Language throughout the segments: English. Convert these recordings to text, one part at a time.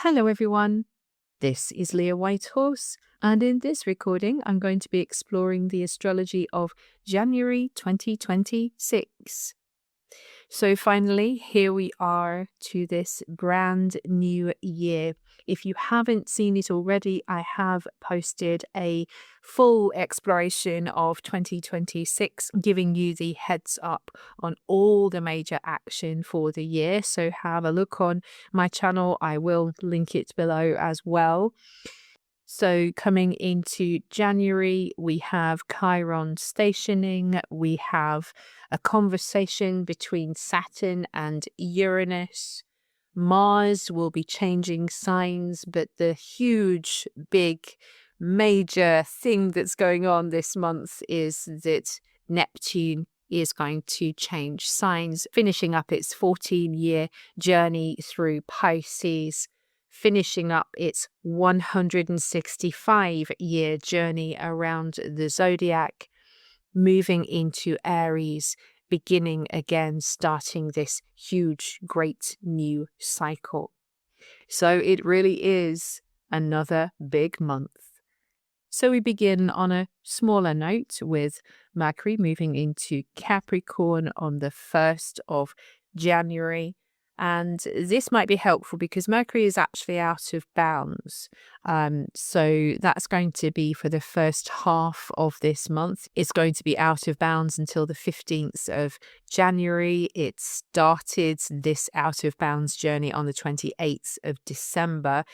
Hello everyone, this is Leah Whitehorse, and in this recording I'm going to be exploring the astrology of January 2026. So finally, here we are to this brand new year. If you haven't seen it already, I have posted a full exploration of 2026, giving you the heads up on all the major action for the year. So have a look on my channel. I will link it below as well. So coming into January, we have Chiron stationing, we have a conversation between Saturn and Uranus. Mars will be changing signs, but the huge, big, major thing that's going on this month is that Neptune is going to change signs, finishing up its 14-year journey through Pisces, finishing up its 165-year journey around the zodiac, moving into Aries, beginning again, starting this huge, great new cycle. So it really is another big month. So we begin on a smaller note with Mercury moving into Capricorn on the 1st of January. And this might be helpful because Mercury is actually out of bounds. So that's going to be for the first half of this month. It's going to be out of bounds until the 15th of January. It started this out of bounds journey on the 28th of December.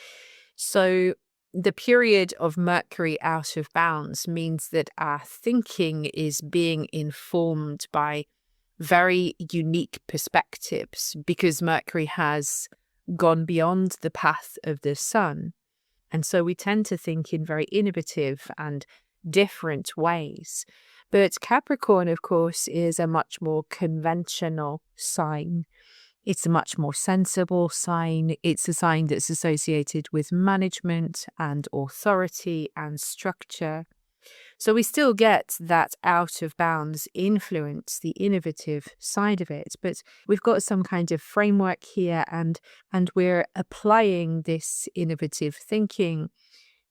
So the period of Mercury out of bounds means that our thinking is being informed by very unique perspectives because Mercury has gone beyond the path of the sun. And so we tend to think in very innovative and different ways. But Capricorn, of course, is a much more conventional sign. It's a much more sensible sign. It's a sign that's associated with management and authority and structure. So we still get that out of bounds influence, the innovative side of it, but we've got some kind of framework here and we're applying this innovative thinking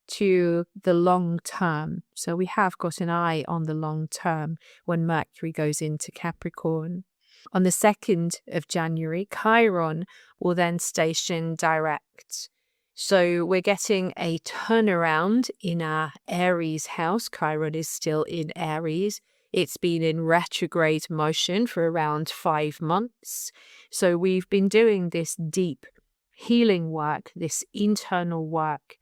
to the long term. So we have got an eye on the long term when Mercury goes into Capricorn. On the 2nd of January, Chiron will then station direct. So we're getting a turnaround in our Aries house. Chiron is still in Aries. It's been in retrograde motion for around 5 months. So we've been doing this deep healing work, this internal work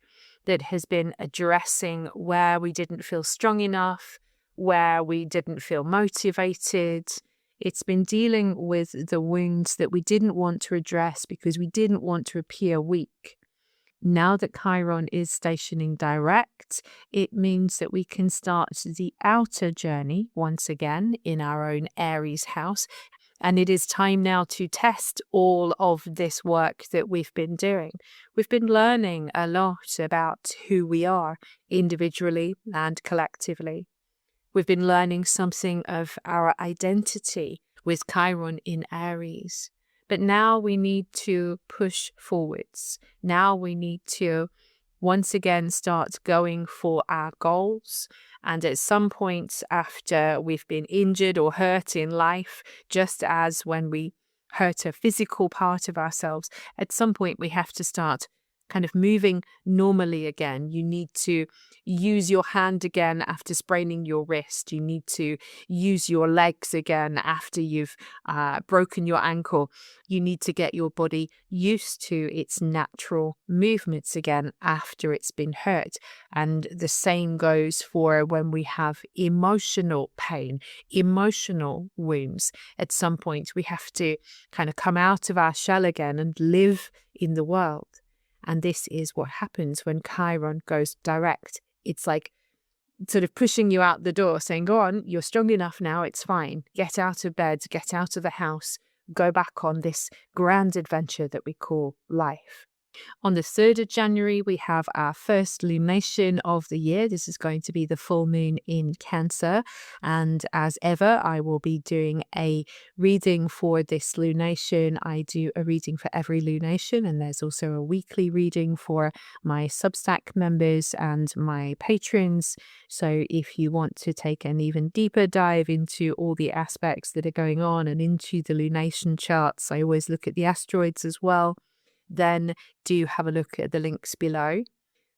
that has been addressing where we didn't feel strong enough, where we didn't feel motivated. It's been dealing with the wounds that we didn't want to address because we didn't want to appear weak. Now that Chiron is stationing direct, it means that we can start the outer journey once again in our own Aries house. And it is time now to test all of this work that we've been doing. We've been learning a lot about who we are individually and collectively. We've been learning something of our identity with Chiron in Aries. But now we need to push forwards. Now we need to once again start going for our goals. And at some point after we've been injured or hurt in life, just as when we hurt a physical part of ourselves, at some point we have to start kind of moving normally again. You need to use your hand again after spraining your wrist. You need to use your legs again after you've broken your ankle. You need to get your body used to its natural movements again after it's been hurt. And the same goes for when we have emotional pain, emotional wounds. At some point, we have to kind of come out of our shell again and live in the world. And this is what happens when Chiron goes direct. It's like sort of pushing you out the door, saying, go on, you're strong enough now, it's fine. Get out of bed, get out of the house, go back on this grand adventure that we call life. On the 3rd of January, we have our first lunation of the year. This is going to be the full moon in Cancer. And as ever, I will be doing a reading for this lunation. I do a reading for every lunation, and there's also a weekly reading for my Substack members and my patrons. So if you want to take an even deeper dive into all the aspects that are going on and into the lunation charts, I always look at the asteroids as well, then do have a look at the links below.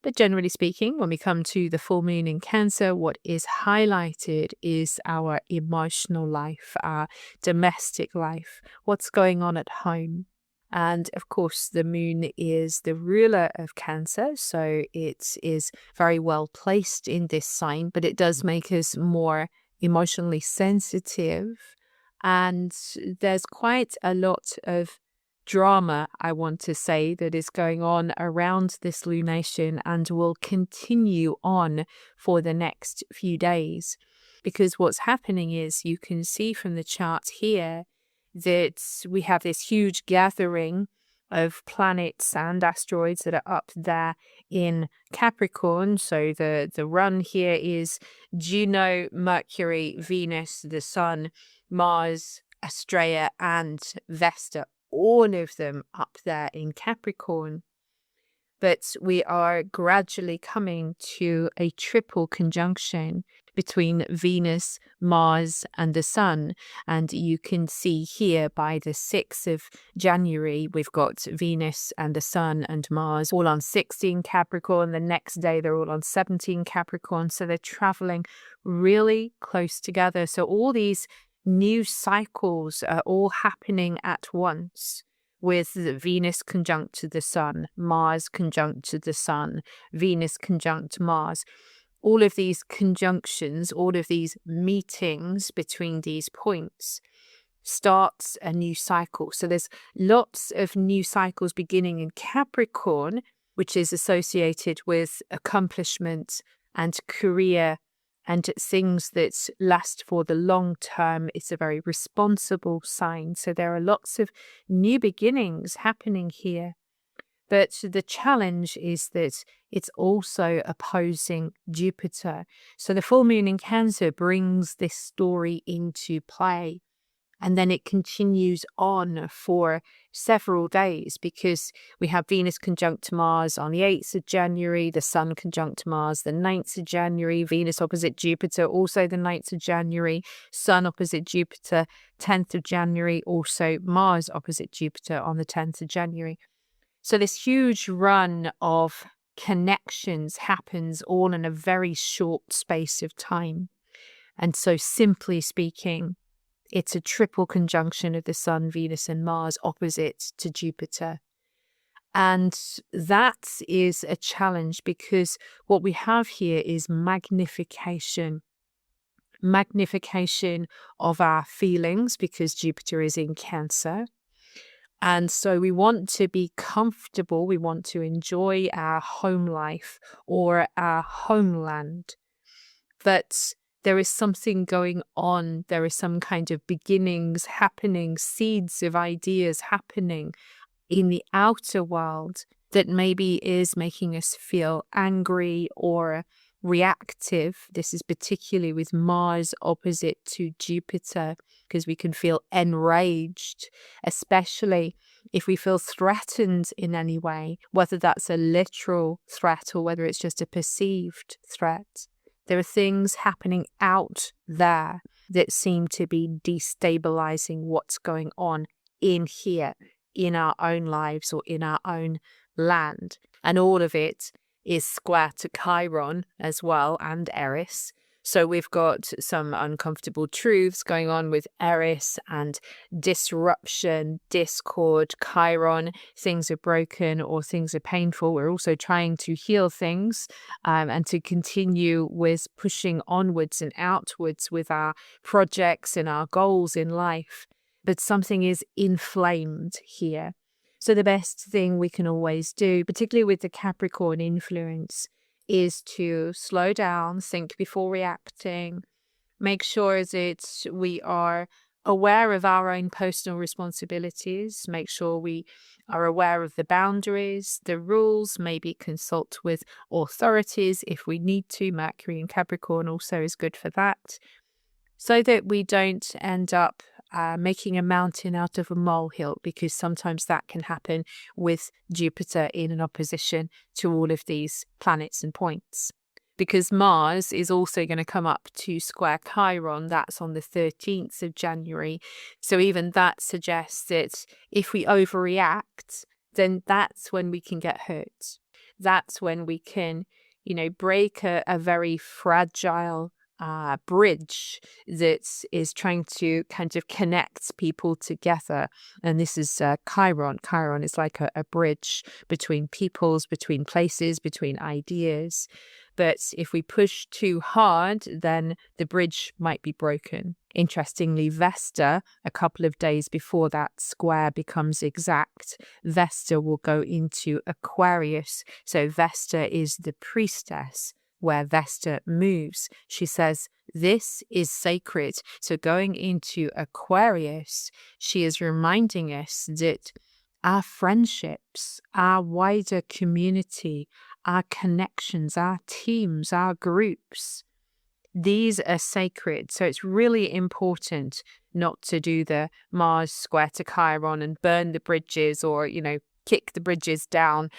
But generally speaking, when we come to the full moon in Cancer, what is highlighted is our emotional life, our domestic life, what's going on at home. And of course, the moon is the ruler of Cancer, so it is very well placed in this sign, but it does make us more emotionally sensitive. And there's quite a lot of drama, I want to say, that is going on around this lunation and will continue on for the next few days. Because what's happening is, you can see from the chart here that we have this huge gathering of planets and asteroids that are up there in Capricorn. So the run here is Juno, Mercury, Venus, the Sun, Mars, Astraea, and Vesta, all of them up there in Capricorn. But we are gradually coming to a triple conjunction between Venus, Mars, and the Sun. And you can see here by the 6th of January, we've got Venus and the Sun and Mars all on 16 Capricorn. The next day, they're all on 17 Capricorn. So they're traveling really close together. So all these new cycles are all happening at once, with Venus conjunct to the Sun, Mars conjunct to the Sun, Venus conjunct Mars. All of these conjunctions, all of these meetings between these points starts a new cycle. So there's lots of new cycles beginning in Capricorn, which is associated with accomplishment and career and things that last for the long term. It's a very responsible sign. So there are lots of new beginnings happening here. But the challenge is that it's also opposing Jupiter. So the full moon in Cancer brings this story into play. And then it continues on for several days, because we have Venus conjunct Mars on the 8th of January, the Sun conjunct Mars the 9th of January, Venus opposite Jupiter also the 9th of January, Sun opposite Jupiter 10th of January, also Mars opposite Jupiter on the 10th of January. So this huge run of connections happens all in a very short space of time. And so simply speaking, it's a triple conjunction of the Sun, Venus, and Mars opposite to Jupiter. And that is a challenge, because what we have here is magnification. Magnification of our feelings, because Jupiter is in Cancer. And so we want to be comfortable. We want to enjoy our home life or our homeland. But there is something going on. There is some kind of beginnings happening, seeds of ideas happening in the outer world that maybe is making us feel angry or reactive. This is particularly with Mars opposite to Jupiter, because we can feel enraged, especially if we feel threatened in any way, whether that's a literal threat or whether it's just a perceived threat. There are things happening out there that seem to be destabilizing what's going on in here, in our own lives or in our own land. And all of it is square to Chiron as well, and Aries. So we've got some uncomfortable truths going on with Aries and disruption, discord, Chiron. Things are broken or things are painful. We're also trying to heal things and to continue with pushing onwards and outwards with our projects and our goals in life. But something is inflamed here. So the best thing we can always do, particularly with the Capricorn influence, is to slow down, think before reacting, make sure that we are aware of our own personal responsibilities, make sure we are aware of the boundaries, the rules, maybe consult with authorities if we need to. Mercury in Capricorn also is good for that, so that we don't end up making a mountain out of a molehill, because sometimes that can happen with Jupiter in an opposition to all of these planets and points. Because Mars is also going to come up to square Chiron. That's on the 13th of January. So even that suggests that if we overreact, then that's when we can get hurt. That's when we can, break a very fragile bridge that is trying to kind of connect people together. And this is Chiron. Chiron is like a bridge between peoples, between places, between ideas. But if we push too hard, then the bridge might be broken. Interestingly, Vesta, a couple of days before that square becomes exact, Vesta will go into Aquarius. So Vesta is the priestess. Where Vesta moves, she says, this is sacred. So going into Aquarius, she is reminding us that our friendships, our wider community, our connections, our teams, our groups, these are sacred. So it's really important not to do the Mars square to Chiron and burn the bridges or, kick the bridges down.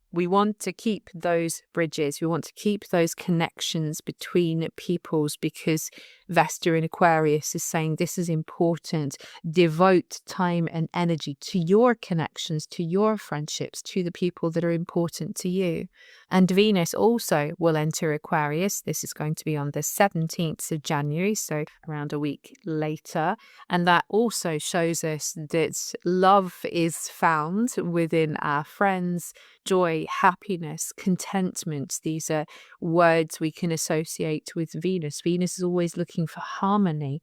We want to keep those bridges. We want to keep those connections between peoples, because Vesta in Aquarius is saying this is important. Devote time and energy to your connections, to your friendships, to the people that are important to you. And Venus also will enter Aquarius. This is going to be on the 17th of January, so around a week later. And that also shows us that love is found within our friends, joy, happiness, contentment. These are words we can associate with Venus. Venus is always looking for harmony.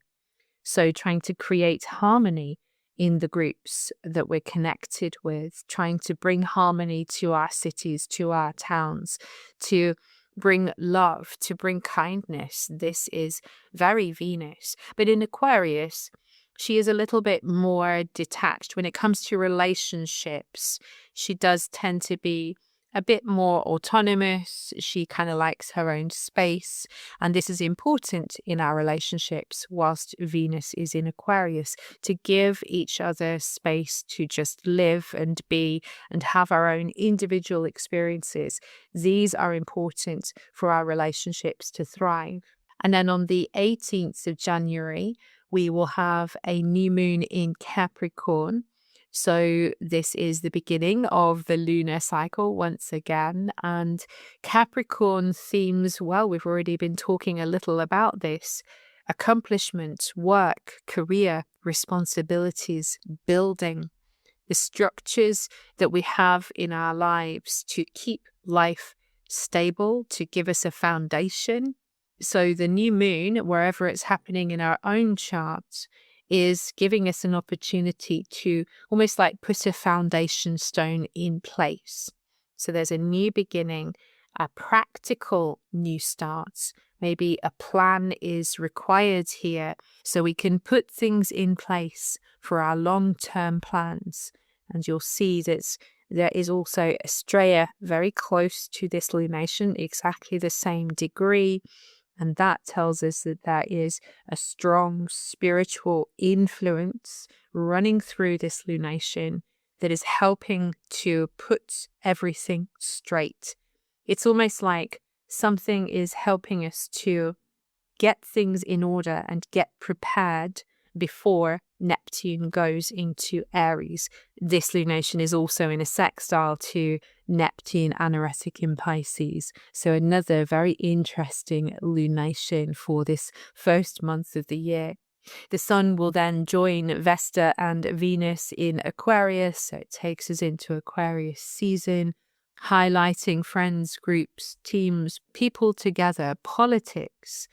So trying to create harmony in the groups that we're connected with, trying to bring harmony to our cities, to our towns, to bring love, to bring kindness. This is very Venus. But in Aquarius, she is a little bit more detached. When it comes to relationships, she does tend to be a bit more autonomous. She kind of likes her own space. And this is important in our relationships whilst Venus is in Aquarius, to give each other space to just live and be and have our own individual experiences. These are important for our relationships to thrive. And then on the 18th of January, we will have a new moon in Capricorn. So this is the beginning of the lunar cycle once again. And Capricorn themes, well, we've already been talking a little about this. Accomplishment, work, career, responsibilities, building. The structures that we have in our lives to keep life stable, to give us a foundation. So the new moon, wherever it's happening in our own charts, is giving us an opportunity to almost like put a foundation stone in place. So there's a new beginning, a practical new start. Maybe a plan is required here so we can put things in place for our long-term plans. And you'll see that there is also Astrea very close to this lunation, exactly the same degree. And that tells us that there is a strong spiritual influence running through this lunation that is helping to put everything straight. It's almost like something is helping us to get things in order and get prepared before Neptune goes into Aries. This lunation is also in a sextile to Neptune anaretic in Pisces. So another very interesting lunation for this first month of the year. The Sun will then join Vesta and Venus in Aquarius, so it takes us into Aquarius season, highlighting friends, groups, teams, people together, politics,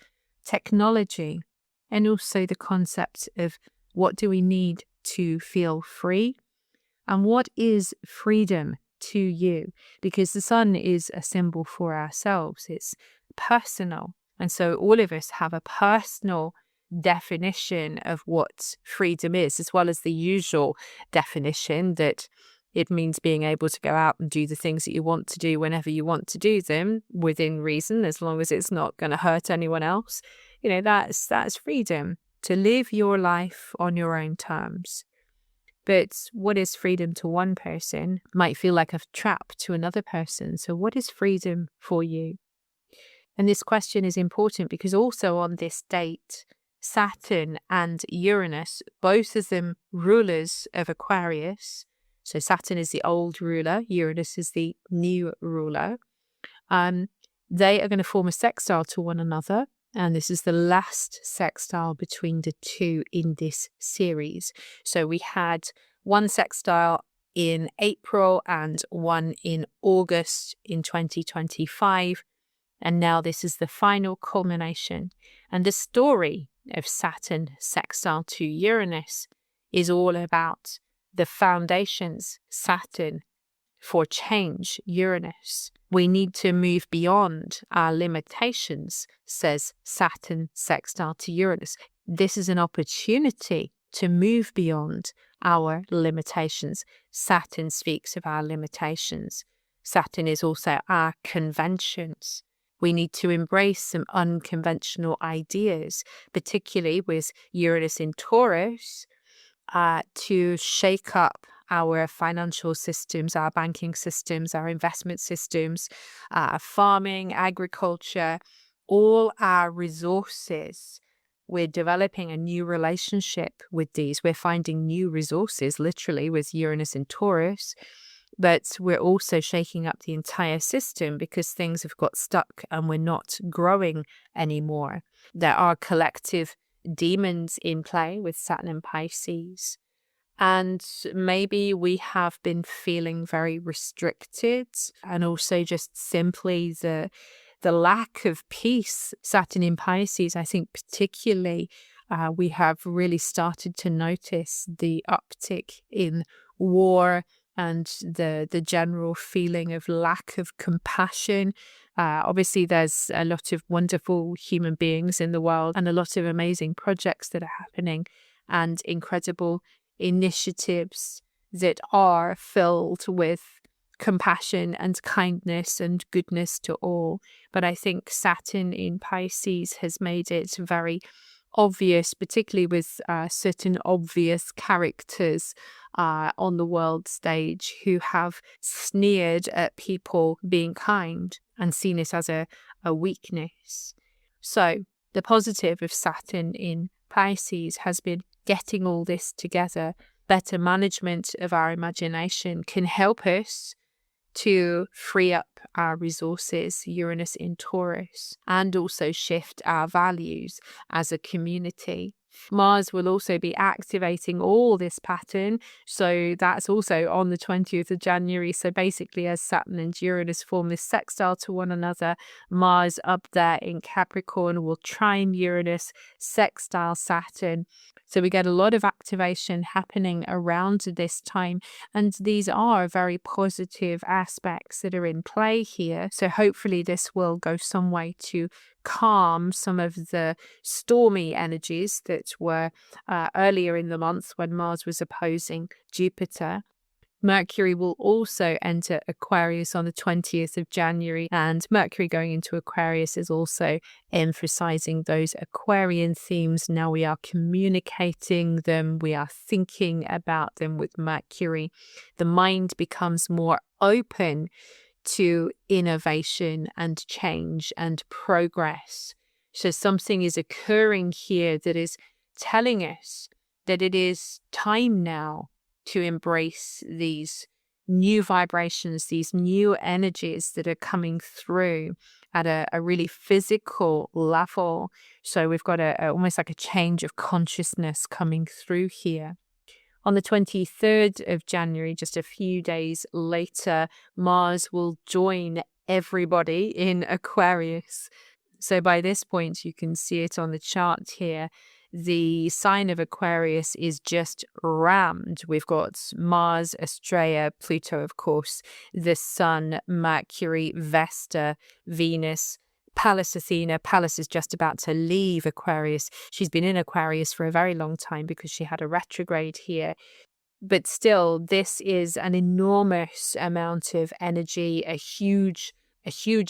technology, and also the concept of what do we need to feel free and what is freedom to you, because the Sun is a symbol for ourselves. It's personal. And so all of us have a personal definition of what freedom is, as well as the usual definition that it means being able to go out and do the things that you want to do whenever you want to do them within reason, as long as it's not going to hurt anyone else. That's freedom, to live your life on your own terms. But what is freedom to one person might feel like a trap to another person. So what is freedom for you? And this question is important because also on this date, Saturn and Uranus, both of them rulers of Aquarius. So Saturn is the old ruler, Uranus is the new ruler. They are going to form a sextile to one another. And this is the last sextile between the two in this series. So we had one sextile in April and one in August in 2025. And now this is the final culmination. And the story of Saturn sextile to Uranus is all about the foundations, Saturn, for change, Uranus. We need to move beyond our limitations, says Saturn sextile to Uranus. This is an opportunity to move beyond our limitations. Saturn speaks of our limitations. Saturn is also our conventions. We need to embrace some unconventional ideas, particularly with Uranus in Taurus, to shake up our financial systems, our banking systems, our investment systems, farming, agriculture, all our resources. We're developing a new relationship with these. We're finding new resources, literally, with Uranus in Taurus. But we're also shaking up the entire system because things have got stuck and we're not growing anymore. There are collective demons in play with Saturn and Pisces. And maybe we have been feeling very restricted, and also just simply the lack of peace. Saturn in Pisces, I think particularly, we have really started to notice the uptick in war and the general feeling of lack of compassion. Obviously, there's a lot of wonderful human beings in the world and a lot of amazing projects that are happening and incredible initiatives that are filled with compassion and kindness and goodness to all. But I think Saturn in Pisces has made it very obvious, particularly with certain obvious characters on the world stage who have sneered at people being kind and seen it as a weakness. So the positive of Saturn in Pisces has been getting all this together. Better management of our imagination can help us to free up our resources, Uranus in Taurus, and also shift our values as a community. Mars will also be activating all this pattern, so that's also on the 20th of January. So basically, as Saturn and Uranus form this sextile to one another, Mars up there in Capricorn will trine Uranus, sextile Saturn. So we get a lot of activation happening around this time, and these are very positive aspects that are in play here. So hopefully this will go some way to calm some of the stormy energies that were earlier in the month when Mars was opposing Jupiter. Mercury will also enter Aquarius on the 20th of January, and Mercury going into Aquarius is also emphasizing those Aquarian themes. Now we are communicating them, we are thinking about them with Mercury. The mind becomes more open to innovation and change and progress. So something is occurring here that is telling us that it is time now to embrace these new vibrations, these new energies that are coming through at a really physical level. So we've got almost like a change of consciousness coming through here. On the 23rd of January, just a few days later, Mars will join everybody in Aquarius. So by this point, you can see it on the chart here. The sign of Aquarius is just rammed. We've got Mars, Astrea, Pluto, of course, the Sun, Mercury, Vesta, Venus, Pallas Athena. Pallas is just about to leave Aquarius. She's been in Aquarius for a very long time because she had a retrograde here. But still, this is an enormous amount of energy, a huge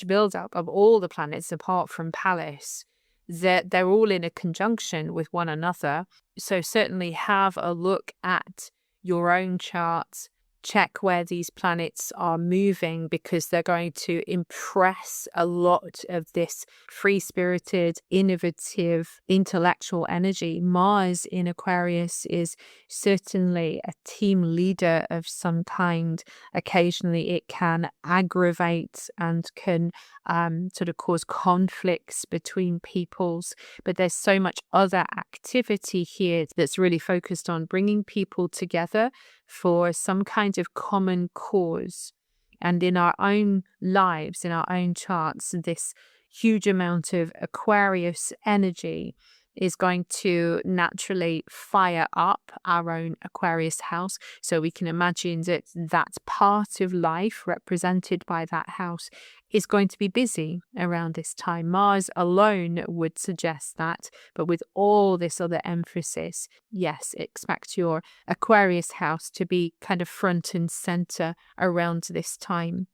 buildup of all the planets apart from Pallas. They're all in a conjunction with one another. So certainly have a look at your own charts. Check where these planets are moving, because they're going to impress a lot of this free-spirited, innovative, intellectual energy. Mars in Aquarius is certainly a team leader of some kind. Occasionally it can aggravate and can sort of cause conflicts between peoples, but there's so much other activity here that's really focused on bringing people together for some kind of common cause. And in our own lives, in our own charts, this huge amount of Aquarius energy is going to naturally fire up our own Aquarius house. So we can imagine that that part of life represented by that house is going to be busy around this time. Mars alone would suggest that, but with all this other emphasis, yes, expect your Aquarius house to be kind of front and center around this time.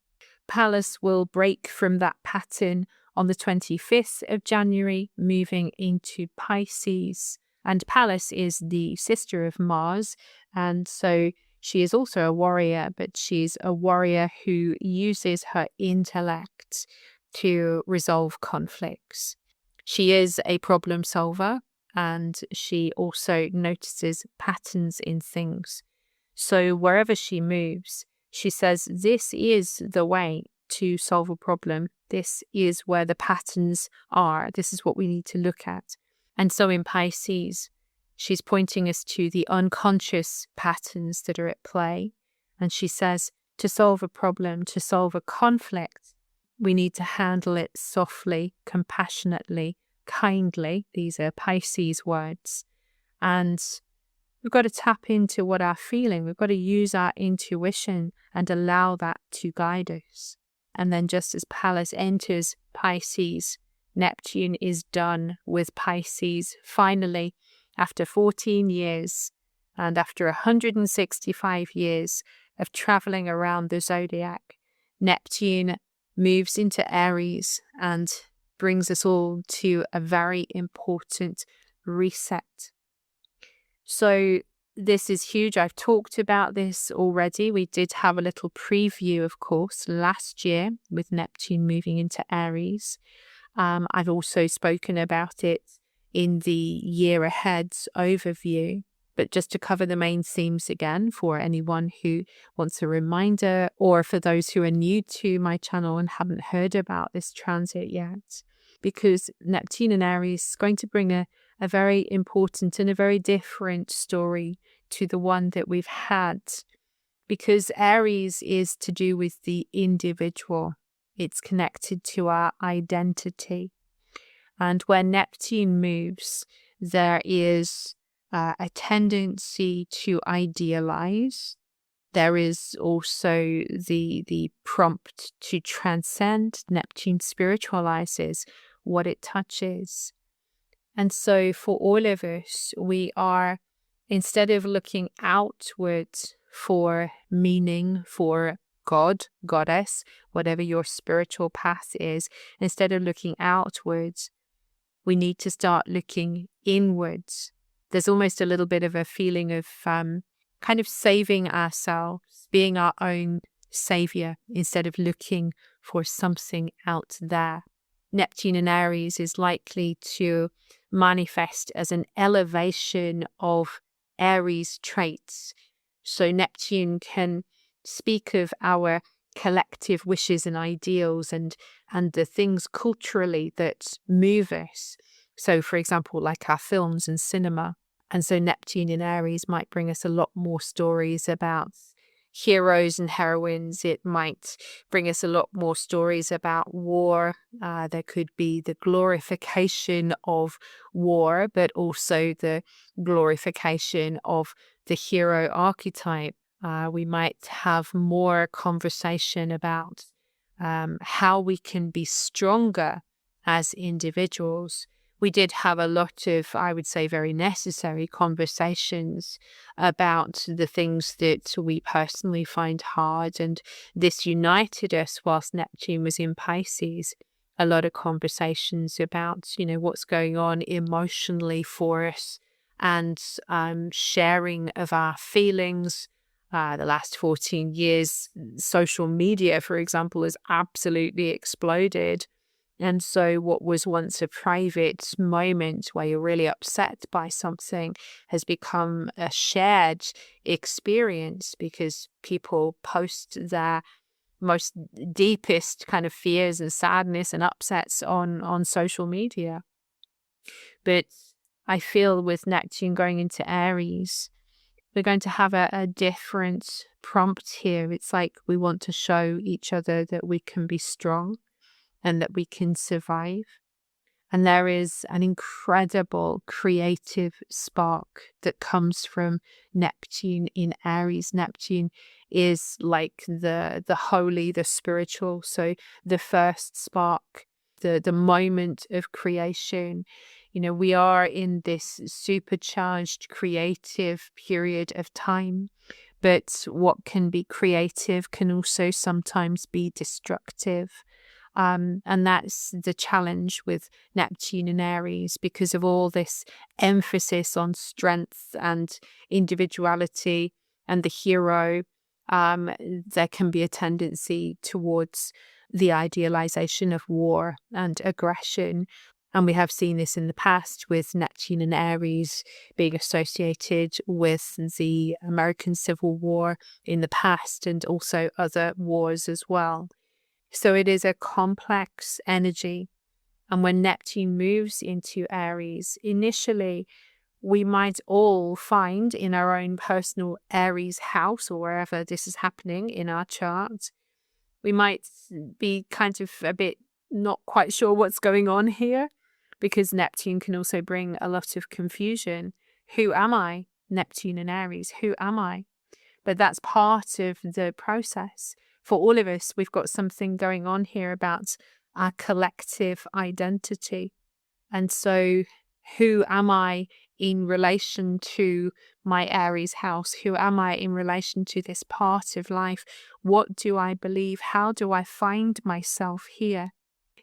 Pallas will break from that pattern on the 25th of January, moving into Pisces. And Pallas is the sister of Mars, and so she is also a warrior, but she's a warrior who uses her intellect to resolve conflicts. She is a problem solver, and she also notices patterns in things. So wherever she moves, she says, this is the way to solve a problem. This is where the patterns are. This is what we need to look at. And so in Pisces, she's pointing us to the unconscious patterns that are at play. And she says, to solve a problem, to solve a conflict, we need to handle it softly, compassionately, kindly. These are Pisces words. And we've got to tap into what we're feeling. We've got to use our intuition and allow that to guide us. And then just as Pallas enters Pisces, Neptune is done with Pisces. Finally, after 14 years and after 165 years of traveling around the zodiac, Neptune moves into Aries and brings us all to a very important reset. So this is huge. I've talked about this already. We did have a little preview, of course, last year with Neptune moving into Aries. I've also spoken about it in the year ahead's overview. But just to cover the main themes again for anyone who wants a reminder, or for those who are new to my channel and haven't heard about this transit yet, because Neptune in Aries is going to bring a very important and a very different story to the one that we've had, because Aries is to do with the individual. It's connected to our identity. And where Neptune moves, there is a tendency to idealize. There is also the prompt to transcend. Neptune spiritualizes what it touches. And so for all of us, we are, instead of looking outward for meaning, for God, goddess, whatever your spiritual path is, instead of looking outwards, we need to start looking inwards. There's almost a little bit of a feeling of kind of saving ourselves, being our own savior, instead of looking for something out there. Neptune in Aries is likely to manifest as an elevation of Aries traits. So Neptune can speak of our collective wishes and ideals and the things culturally that move us. So, for example, like our films and cinema. And so Neptune in Aries might bring us a lot more stories about heroes and heroines. It might bring us a lot more stories about war. There could be the glorification of war, but also the glorification of the hero archetype. We might have more conversation about how we can be stronger as individuals. We did have a lot of, I would say, very necessary conversations about the things that we personally find hard, and this united us whilst Neptune was in Pisces. A lot of conversations about, what's going on emotionally for us, and sharing of our feelings. The last 14 years, social media, for example, has absolutely exploded. And so what was once a private moment where you're really upset by something has become a shared experience, because people post their most deepest kind of fears and sadness and upsets on social media. But I feel with Neptune going into Aries, we're going to have a different prompt here. It's like we want to show each other that we can be strong and that we can survive. And there is an incredible creative spark that comes from Neptune in Aries. Neptune is like the holy, the spiritual. So the first spark, the moment of creation. We are in this supercharged creative period of time. But what can be creative can also sometimes be destructive. And that's the challenge with Neptune and Aries, because of all this emphasis on strength and individuality and the hero. There can be a tendency towards the idealization of war and aggression. And we have seen this in the past with Neptune and Aries being associated with the American Civil War in the past, and also other wars as well. So it is a complex energy. And when Neptune moves into Aries, initially, we might all find in our own personal Aries house, or wherever this is happening in our chart, we might be kind of a bit not quite sure what's going on here, because Neptune can also bring a lot of confusion. Who am I? Neptune and Aries, who am I? But that's part of the process. For all of us, we've got something going on here about our collective identity. And so who am I in relation to my Aries house? Who am I in relation to this part of life? What do I believe? How do I find myself here?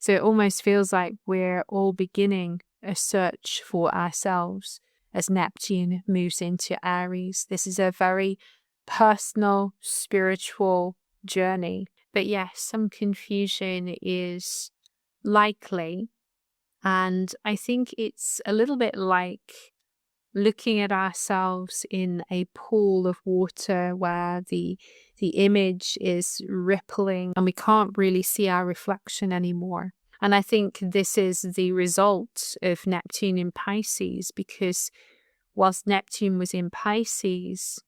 So it almost feels like we're all beginning a search for ourselves as Neptune moves into Aries. This is a very personal, spiritual journey. But yes, some confusion is likely. And I think it's a little bit like looking at ourselves in a pool of water where the image is rippling and we can't really see our reflection anymore. And I think this is the result of Neptune in Pisces, because whilst Neptune was in Pisces,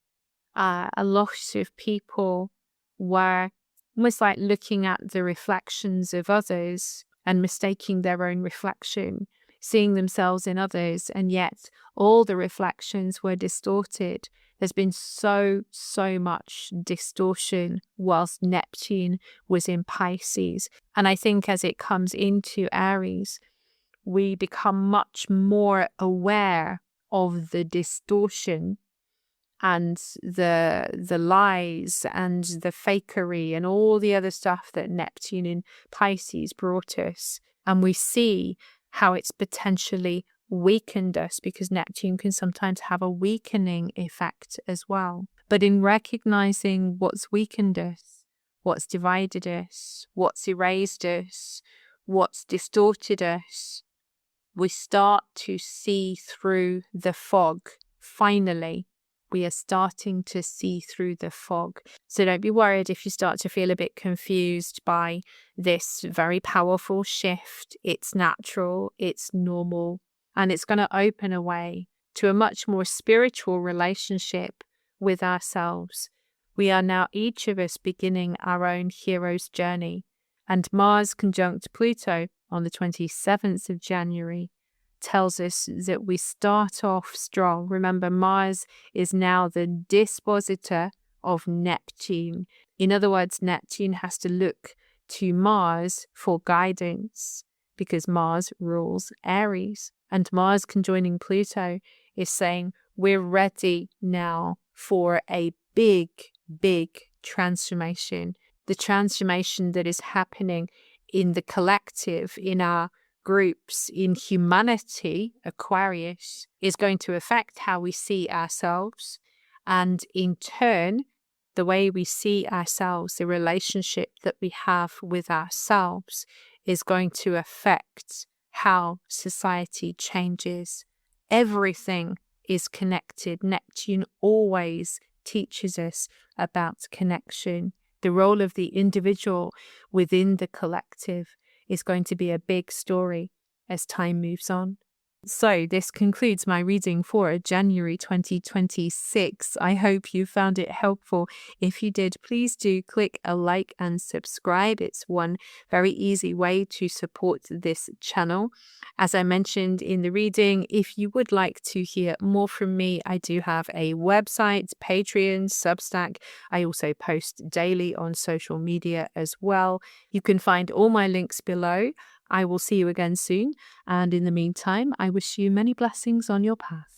a lot of people were almost like looking at the reflections of others and mistaking their own reflection, seeing themselves in others, and yet all the reflections were distorted. There's been so much distortion whilst Neptune was in Pisces. And I think as it comes into Aries, we become much more aware of the distortion and the lies and the fakery and all the other stuff that Neptune in Pisces brought us. And we see how it's potentially weakened us, because Neptune can sometimes have a weakening effect as well. But in recognizing what's weakened us, what's divided us, what's erased us, what's distorted us, we start to see through the fog. Finally, we are starting to see through the fog. So don't be worried if you start to feel a bit confused by this very powerful shift. It's natural, it's normal, and it's going to open a way to a much more spiritual relationship with ourselves. We are now each of us beginning our own hero's journey. And Mars conjunct Pluto on the 27th of January tells us that we start off strong. Remember, Mars is now the dispositor of Neptune. In other words, Neptune has to look to Mars for guidance. because Mars rules Aries. And Mars conjoining Pluto is saying we're ready now for a big, big transformation. The transformation that is happening in the collective, in our groups, in humanity, Aquarius, is going to affect how we see ourselves. And in turn, the way we see ourselves, the relationship that we have with ourselves, is going to affect how society changes. Everything is connected. Neptune always teaches us about connection. The role of the individual within the collective is going to be a big story as time moves on. So this concludes my reading for January 2026. I hope you found it helpful. If you did, please do click a like and subscribe. It's one very easy way to support this channel. As I mentioned in the reading, if you would like to hear more from me, I do have a website, Patreon, Substack. I also post daily on social media as well. You can find all my links below. I will see you again soon, and in the meantime, I wish you many blessings on your path.